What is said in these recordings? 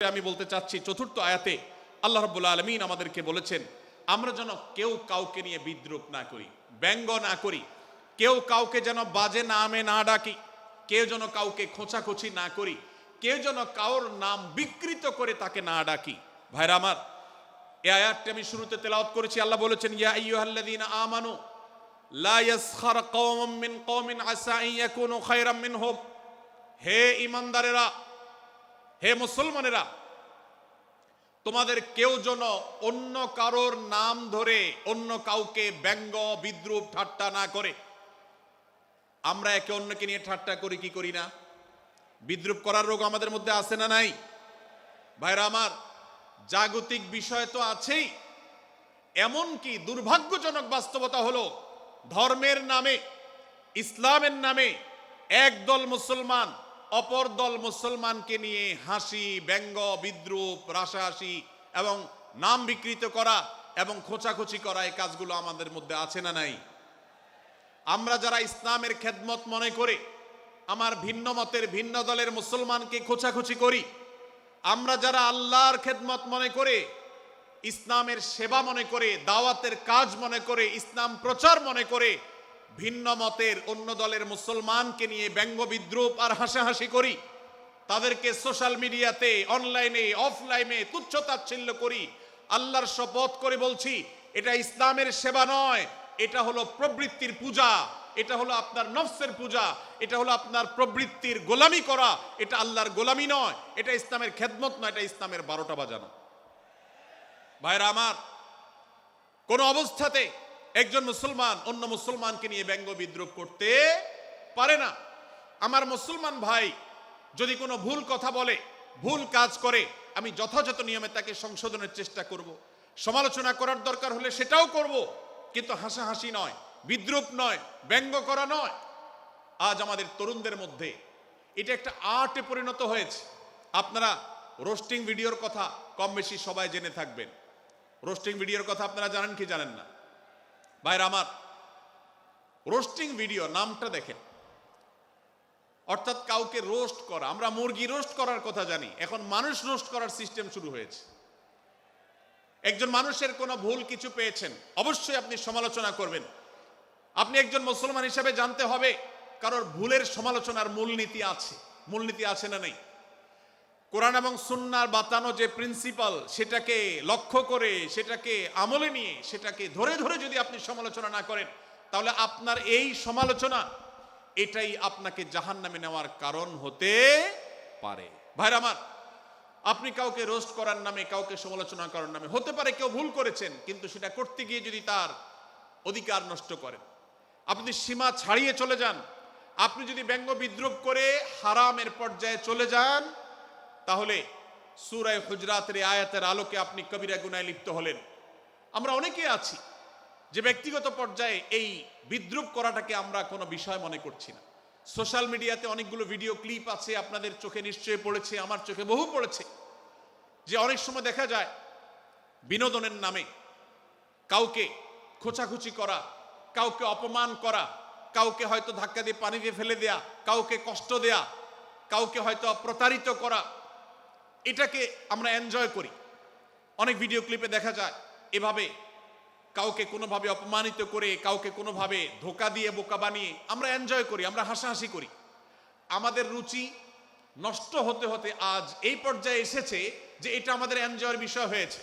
আমি বলতে চাচ্ছি চতুর্থ আয়াতে আল্লাহ রাব্বুল আলামিন আমাদেরকে বলেছেন আমরা যেন কেউ কাউকে নিয়ে বিদ্রূপ না করি, ব্যঙ্গ না করি, কেউ কাউকে যেন বাজে নামে না ডাকি, কেউ যেন কাউকে খোঁচাখুচি না করি, কেউ যেন কাউর নাম বিকৃত করে তাকে না ডাকি। ভাইরা আমার, এই আয়াতটি আমি শুরুতে তেলাওয়াত করেছি। আল্লাহ বলেছেন ইয়া আইয়ুহাল্লাযীনা আমানু লা ইয়াসখার কওমুম মিন কওমিন আসা আন ইয়াকুনু খায়রাম মিনহুম। হে ঈমানদারেরা, হে মুসলমানেরা, তোমাদের কেউ যেন অন্য কারোর নাম ধরে অন্য কাউকে ব্যঙ্গ বিদ্রূপ ঠাট্টা না করে। আমরা একে অন্যকে নিয়ে ঠাট্টা করি কি করি না? বিদ্রূপ করার রোগ আমাদের মধ্যে আছে না নাই? ভাইরা আমার, জাগতিক বিষয় তো আছেই, এমনকি দুর্ভাগ্যজনক বাস্তবতা হলো ধর্মের নামে, ইসলামের নামে একদল মুসলমান অপর দল মুসলমানকে নিয়ে হাসি, ব্যঙ্গ, বিদ্রূপ, রাসাহাসি এবং নাম বিকৃত করা এবং খোঁচাখুচি করা, এই কাজগুলো আমাদের মধ্যে আছে না নাই? আমরা যারা ইসলামের খেদমত মনে করে আমার ভিন্ন মতের ভিন্ন দলের মুসলমানকে খোঁচাখুচি করি, আমরা যারা আল্লাহর খেদমত মনে করে, ইসলামের সেবা মনে করে, দাওয়াতের কাজ মনে করে, ইসলাম প্রচার মনে করে ভিন্ন মতের অন্য দলের মুসলমানকে নিয়ে ব্যঙ্গ বিদ্রূপ আর হাসাহাসি করি, তাদেরকে সোশ্যাল মিডিয়াতে, অনলাইনে, অফলাইনে তুচ্ছতাচ্ছিল্য করি, আল্লাহর শপথ করে বলছি এটা ইসলামের সেবা নয়, এটা হলো প্রবৃত্তির পূজা, এটা হলো আপনার নফসের পূজা, এটা হলো আপনার প্রবৃত্তির গোলামি করা, এটা আল্লাহর গোলামি নয়, এটা ইসলামের খেদমত নয়, এটা ইসলামের 12টা বাজানো। ভাইরা আমার, কোন অবস্থাতে একজন মুসলমান অন্য মুসলমানকে নিয়ে ব্যঙ্গ বিদ্রূপ করতে পারে না। আমার মুসলমান ভাই যদি কোনো ভুল কথা বলে, ভুল কাজ করে, আমি যথাযথ নিয়মে তাকে সংশোধনের চেষ্টা করব, সমালোচনা করার দরকার হলে সেটাও করব, কিন্তু হাসাহাসি নয়, বিদ্রূপ নয়, ব্যঙ্গ করা নয়। আজ আমাদের তরুণদের মধ্যে এটা একটা আর্টে পরিণত হয়েছে। আপনারা রোস্টিং ভিডিওর কথা কম বেশি সবাই জেনে থাকবেন। রোস্টিং ভিডিওর কথা আপনারা জানেন কি জানেন না? ভাইরা আমার, রোস্টিং ভিডিও নামটা দেখেন, অর্থাৎ কাউকে রোস্ট করা। আমরা মুরগি রোস্ট করার কথা জানি, এখন মানুষ রোস্ট করার সিস্টেম শুরু হয়েছে। একজন মানুষের কোনো ভুল কিছু পেয়েছেন, অবশ্যই আপনি সমালোচনা করবেন। আপনি একজন মুসলমান হিসেবে জানতে হবে কারোর ভুলের সমালোচনার মূলনীতি আছে। মূলনীতি আছে না নেই? কোরআন এবং সুন্নাহর বাতানো যে প্রিন্সিপাল, সেটাকে লক্ষ্য করে, সেটাকে আমলে নিয়ে, সেটাকে ধরে ধরে যদি আপনি সমালোচনা না করেন, তাহলে আপনার এই সমালোচনা এটাই আপনাকে জাহান্নামে নেওয়ার কারণ হতে পারে। ভাইরা আমার, আপনি কাউকে রোস্ট করার নামে, কাউকে সমালোচনা করার নামে, হতে পারে কেউ ভুল করেছেন, কিন্তু সেটা করতে গিয়ে যদি তার অধিকার নষ্ট করেন, আপনি সীমা ছাড়িয়ে চলে যান, আপনি যদি ব্যঙ্গ বিদ্রূপ করে হারামের পর্যায়ে চলে যান, তাহলে সূরা হুজরাতের আয়াতের আলোকে আপনি কবিরা গুনাহে লিপ্ত হলেন। আমরা অনেকে আছি যে ব্যক্তিগত পর্যায়ে এই বিদ্রূপ করাটাকে আমরা কোনো বিষয় মনে করছি না। সোশ্যাল মিডিয়াতে অনেকগুলো ভিডিও ক্লিপ আছে, আপনাদের চোখে নিশ্চয়ই পড়েছে, আমার চোখে বহু পড়েছে, যে অনেক সময় দেখা যায় বিনোদনের নামে কাউকে খোঁচাখুচি করা, কাউকে অপমান করা, কাউকে হয়তো ধাক্কা দিয়ে পানি দিয়ে ফেলে দেয়া, কাউকে কষ্ট দেয়া, কাউকে হয়তো প্রতারিত করা, এটাকে আমরা এনজয় করি। অনেক ভিডিও ক্লিপে দেখা যায় এভাবে কাউকে কোনোভাবে অপমানিত করে, কাউকে কোনোভাবে ধোকা দিয়ে বোকা বানিয়ে আমরা এনজয় করি, আমরা হাসাহাসি করি। আমাদের রুচি নষ্ট হতে হতে আজ এই পর্যায়ে এসেছে যে এটা আমাদের এনজয়ের বিষয় হয়েছে,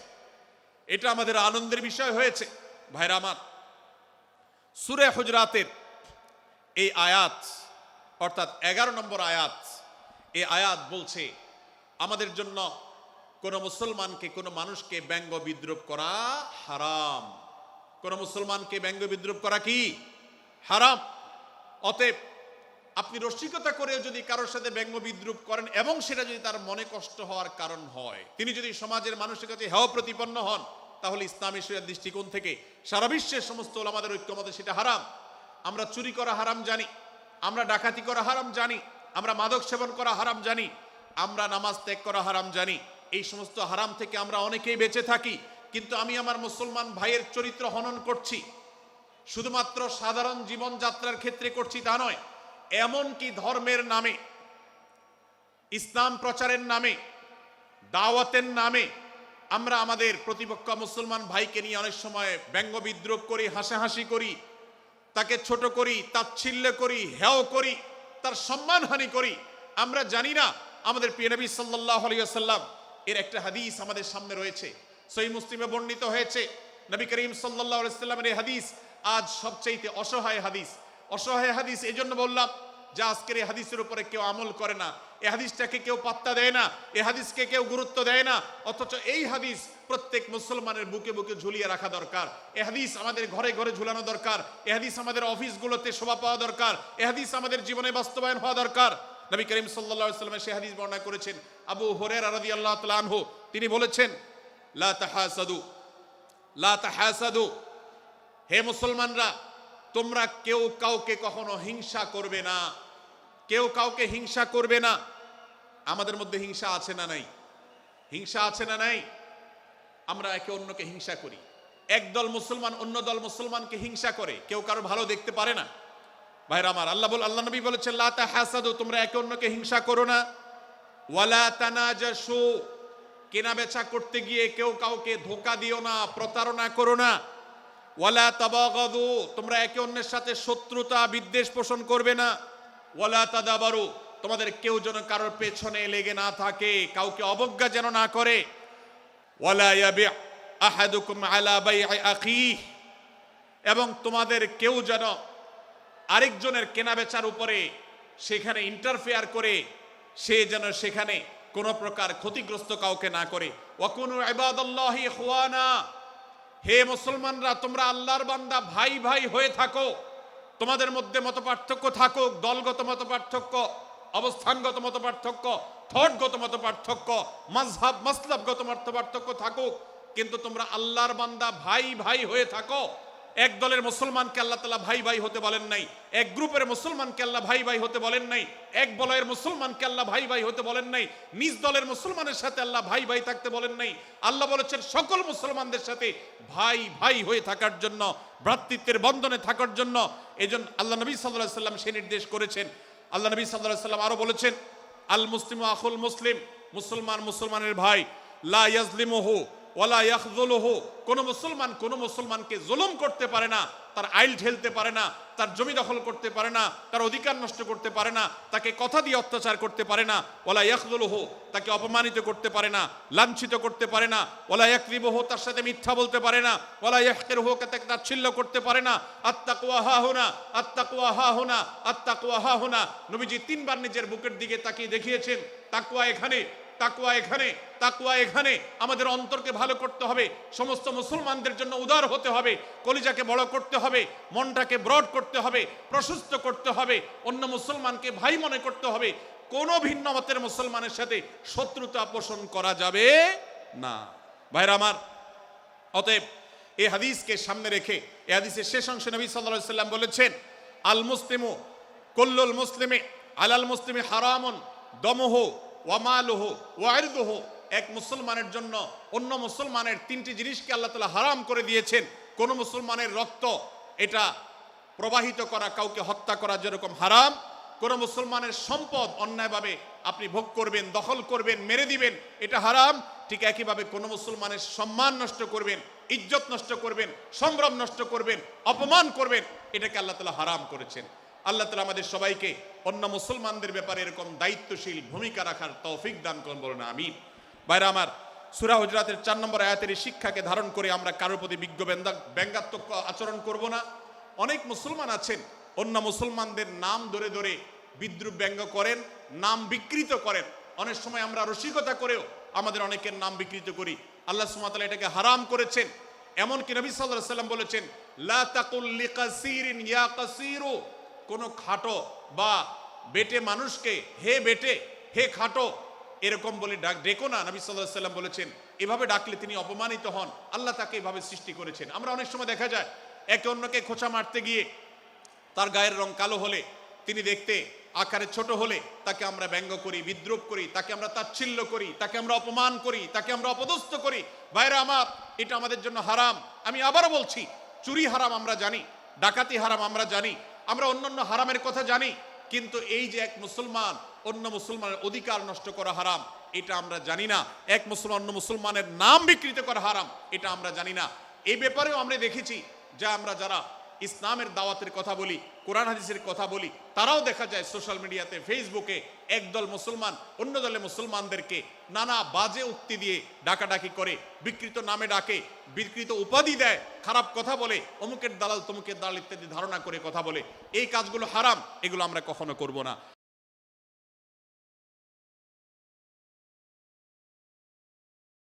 এটা আমাদের আনন্দের বিষয় হয়েছে। ভাইরা আমার, সূরা হুজরাতের এই আয়াত, অর্থাৎ 11 নম্বর আয়াত, এই আয়াত বলছে আমাদের জন্য কোনো মুসলমানকে, কোনো মানুষকে ব্যঙ্গ বিদ্রূপ করা হারাম। কোন মুসলমানকে ব্যঙ্গ বিদ্রূপ করা কি হারাম। অতএব আপনি রসিকতা করেও যদি কারোর সাথে ব্যঙ্গ বিদ্রূপ করেন এবং সেটা যদি তার মনে কষ্ট হওয়ার কারণ হয়, তিনি যদি সমাজের মানুষের কাছে হেয় প্রতিপন্ন হন, তাহলে ইসলামী শরিয়ার দৃষ্টিকোণ থেকে সারা বিশ্বের সমস্ত ওলামাদের ঐক্যমতে সেটা হারাম। আমরা চুরি করা হারাম জানি, আমরা ডাকাতি করা হারাম জানি, আমরা মাদক সেবন করা হারাম জানি, আমরা নামাজ ত্যাগ করা হারাম জানি। এই সমস্ত হারাম থেকে আমরা অনেকেই বেঁচে থাকি, কিন্তু আমি আমার মুসলমান ভাইয়ের চরিত্র হনন করছি, শুধুমাত্র সাধারণ জীবনযাত্রার ক্ষেত্রে করছি তা নয়, এমনকি ধর্মের নামে, ইসলাম প্রচারের নামে দাওয়াতের নামে আমরা আমাদের প্রতিপক্ষ মুসলমান ভাইকে নিয়ে অনেক সময় ব্যঙ্গ বিদ্রুপ করি, হাসাহাসি করি, তাকে ছোট করি, তাচ্ছিল্য করি, হেয় করি, তার সম্মানহানি করি। আমরা জানি না আমাদের প্রিয় নবী সাল্লাল্লাহু আলাইহি ওয়াসাল্লাম এর একটা হাদিস আমাদের সামনে রয়েছে, সহিহ মুসলিমে বর্ণিত হয়েছে। নবী করিম সাল্লাল্লাহু আলাইহি ওয়াসাল্লামের এই হাদিস আজ সবচেয়ে অসহায় হাদিস। অসহায় হাদিস এই জন্য বললাম যে আজকের এই হাদিসের উপরে কেউ আমল করে না, এই হাদিসটাকে কেউ পাত্তা দেয় না, এই হাদিসকে কেউ গুরুত্ব দেয় না। অথচ এই হাদিস প্রত্যেক মুসলমানের বুকে বুকে ঝুলিয়ে রাখা দরকার। এই হাদিস আমাদের ঘরে ঘরে ঝুলানো দরকার। এই হাদিস আমাদের অফিসগুলোতে শোভা পাওয়া দরকার। এই হাদিস আমাদের জীবনে বাস্তবায়ন হওয়া দরকার। নবী করিম সাল্লাল্লাহু আলাইহি ওয়াসাল্লাম সেই হাদিস বর্ণনা করেছেন। আবু হুরায়রা রাদিয়াল্লাহু তাআলা আনহু তিনি বলেছেন, লা তাহাসাদু, লা তাহাসাদু, হে মুসলমানরা তোমরা কেউ কাউকে কখনো হিংসা করবে না, কেউ কাউকে হিংসা করবে না। আমাদের মধ্যে হিংসা আছে না নাই? হিংসা আছে না নাই? আমরা একে অন্যকে হিংসা করি। একদল মুসলমান অন্য দল মুসলমানকে হিংসা করে, কেউ কারো ভালো দেখতে পারে না। ভাইরা আমার, আল্লাহ নবী বলেছেন, লা তাহাসাদু, তোমরা একে অন্যকে হিংসা করো না। ওয়ালা তানাজাসু, কেনা বেচা করতে গিয়ে কেউ কাউকে ধোঁকা দিও না, প্রতারণা করো না। ওয়ালা তাবাগাদু, তোমরা একে অন্যের সাথে শত্রুতা বিদ্বেষ পোষণ করবে না। ওয়ালা তাদাবারু, তোমাদের কেউ যেন কারোর পেছনে লেগে না থাকে, কাউকে অবজ্ঞা যেন না করে। ওয়ালা ইয়াবি আহাদুকুম আলা বাই'i আখিহি, এবং তোমাদের কেউ যেন আরেকজনের কেনাবেচার উপরে সেখানে ইন্টারফেয়ার করে সে যেন সেখানে কোনো প্রকার ক্ষতিগ্রস্ত কাউকে না করে। ওয়াকুনু ইবাদাল্লাহি ইখওয়ানা, হে মুসলমানরা তোমরা আল্লাহর বান্দা ভাই ভাই হয়ে থাকো। তোমাদের মধ্যে মতপার্থক্য থাকুক, দলগত মতপার্থক্য, অবস্থানগত মতপার্থক্য, থটগত মতপার্থক্য, মাযহাব মাসলাবগত মতপার্থক্য থাকুক, কিন্তু তোমরা আল্লাহর বান্দা ভাই ভাই হয়ে থাকো। এক দলের মুসলমানকে আল্লাহ তাআলা ভাই ভাই হতে বলেন নাই, এক গ্রুপের মুসলমানকে আল্লাহ ভাই ভাই হতে বলেন নাই, এক বলয়ের মুসলমানকে আল্লাহ ভাই ভাই হতে বলেন নাই, নিজ দলের মুসলমানের সাথে আল্লাহ ভাই ভাই থাকতে বলেন নাই। আল্লাহ বলেছেন সকল মুসলমানদের সাথে ভাই ভাই হয়ে থাকার জন্য, ভ্রাতৃত্বের বন্ধনে থাকার জন্য। এজন্য আল্লাহ নবী সাল্লাল্লাহু আলাইহি ওয়াসাল্লাম সেই নির্দেশ করেছেন। আল্লাহ নবী সাল্লাল্লাহু আলাইহি ওয়াসাল্লাম আরো বলেছেন, আল মুসলিমু আখুল মুসলিম, মুসলমান মুসলমানের ভাই, লা ইয়াজলিমুহু ওয়ালা ইয়াখযুলুহু, কোন মুসলমান কোন মুসলমানকে জুলুম করতে পারে না, তার আইল ঠেলতে পারে না, তার জমি দখল করতে পারে না, তার অধিকার নষ্ট করতে পারে না, তাকে কথা দিয়ে অত্যাচার করতে পারে না। ওয়ালা ইয়াখযুলুহু, তাকে অপমানিত করতে পারে না, লাঞ্ছিত করতে পারে না। ওয়ালা ইয়াকযিবুহু, তার সাথে মিথ্যা বলতে পারে না। ওয়ালা ইয়াহকিরুহু, তাকে তাচ্ছিল্য করতে পারে না। আত্তাকওয়া হাহুনা, আত্তাকওয়া হাহুনা, আত্তাকওয়া হাহুনা। নবীজি তিনবার নিজের বুকের দিকে তাকিয়ে দেখিয়েছেন, তাকওয়া এখানে, তাকওয়া এখানে, তাকওয়া এখানে। আমাদের অন্তরকে ভালো করতে হবে, সমস্ত মুসলমানদের জন্য উদার হতে হবে, কলিজাকে বড় করতে হবে, মনটাকে ব্রড করতে হবে, প্রশস্ত করতে হবে, অন্য মুসলমানকে ভাই মনে করতে হবে। কোন ভিন্ন মতের মুসলমানের সাথে শত্রুতা পোষণ করা যাবে না। ভাইরা আমার, অতএব এই হাদিসকে সামনে রেখে এই হাদিসের শেষ অংশে নবী সাল্লাল্লাহু আলাইহি ওয়াসাল্লাম বলেছেন, আল মুসলিমু কুল্লুল মুসলিমি আলাল মুসলিমি হারামুন দমুহু ওয়া মালুহু ওয়া ইরদুহু। এক মুসলমানের জন্য অন্য মুসলমানের তিনটি জিনিসকে আল্লাহ তাআলা হারাম করে দিয়েছেন। কোন মুসলমানের রক্ত এটা প্রবাহিত করা, কাউকে হত্যা করা যেরকম হারাম, কোন মুসলমানের সম্পদ অন্যায়ভাবে আপনি ভোগ করবেন, দখল করবেন, মেরে দিবেন, এটা হারাম। ঠিক একইভাবে কোন মুসলমানের সম্মান নষ্ট করবেন, ইজ্জত নষ্ট করবেন, সম্ভ্রম নষ্ট করবেন, অপমান করবেন, এটাকে আল্লাহ তাআলা হারাম করেছেন। আল্লাহ তাআলা আমাদের সবাইকে অন্য মুসলমানদের ব্যাপারে এরকম দায়িত্বশীল ভূমিকা রাখার তৌফিক দান করুন, বলুন আমিন। ভাইরা আমার, সূরা হুজরাতের 4 নম্বর আয়াতের এই শিক্ষাকে ধারণ করে আমরা কারোর প্রতি ব্যঙ্গাত্মক আচরণ করব না। অনেক মুসলমান আছেন অন্য মুসলমানদের নাম ধরে ধরে বিদ্রুপ ব্যঙ্গ করেন, নাম বিকৃত করেন। অনেক সময় আমরা রসিকতা করেও আমাদের অনেকের নাম বিকৃত করি। আল্লাহ সুবহানাহু ওয়া তাআলা এটাকে হারাম করেছেন। এমনকি নবী সাল্লাল্লাহু আলাইহি ওয়াসাল্লাম বলেছেন, লা তাকুল লিকাসিরিন ইয়া কাসিরু, কোন খাটো বা বেটে মানুষকে হে বেটে, হে খাটো এরকম বলে ডেকো না। নবী সাল্লাল্লাহু আলাইহি ওয়াসাল্লাম বলেছেন এভাবে ডাকলে তিনি অপমানিত হন। আল্লাহ তাকে এভাবে সৃষ্টি করেছেন। আমরা অনেক সময় দেখা যায় একে অন্যকে খোঁচা মারতে গিয়ে তার গায়ের রং কালো হলে, তিনি দেখতে আকারে ছোট হলে তাকে আমরা ব্যঙ্গ করি, বিদ্রুপ করি, তাকে আমরা তাচ্ছিল্য করি, তাকে আমরা অপমান করি, তাকে আমরা অপদস্থ করি। ভাইরা আমার, এটা আমাদের জন্য হারাম। আমি আবারও বলছি, চুরি হারাম আমরা জানি, ডাকাতি হারাম আমরা জানি, আমরা অন্যান্য হারামের কথা জানি, কিন্তু এই যে এক মুসলমান অন্য মুসলমানের অধিকার নষ্ট করা হারাম, এটা আমরা জানি না। এক মুসলমান অন্য মুসলমানের নাম বিকৃত করা হারাম, এটা আমরা জানি না। এই ব্যাপারেও আমরা দেখেছি যে আমরা যারা ইসলামের দাওয়াতের কথা বলি, কোরআন হাদিসের কথা বলি, তারাও দেখা যায় সোশ্যাল মিডিয়াতে, ফেসবুকে একদল মুসলমান অন্য দলে মুসলমানদেরকে নানা বাজে উক্তি দিয়ে ডাকাডাকি করে, বিকৃত নামে ডাকে, বিকৃত উপাধি দেয়, খারাপ কথা বলে, অমুকের দালাল তমুকের দালাল ইত্যাদি ধারণা করে কথা বলে। এই কাজগুলো হারাম, এগুলো আমরা কখনো করব না।